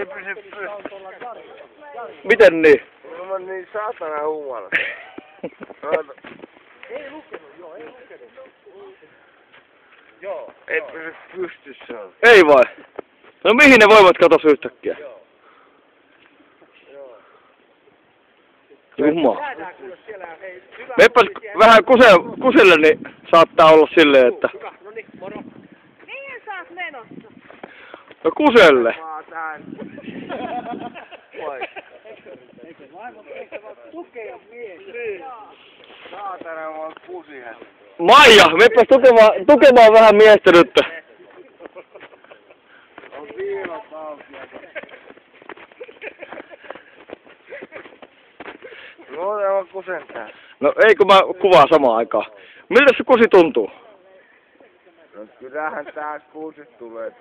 ei pysy pystyssä. Miten niin? Mä oon niin saatana humala. Ei lukenut. Joo. Ei pysy pystyssä. Ei vai? No mihin ne voimat katos yhtäkkiä? Jumala. Meppäs vähän kuselle, niin saattaa olla silleen, että... Mihin sä oot menossa? No kuselle. Tukea mies. Saatana, mä oon kusihän. Maija, meppäs tukemaan vähän miestä nyt. On viilat auki. No, mä kusen tää. No eikö mä kuvaa samaan aikaan. Miltä se kusi tuntuu? No kyllähän tää kuusi tulee.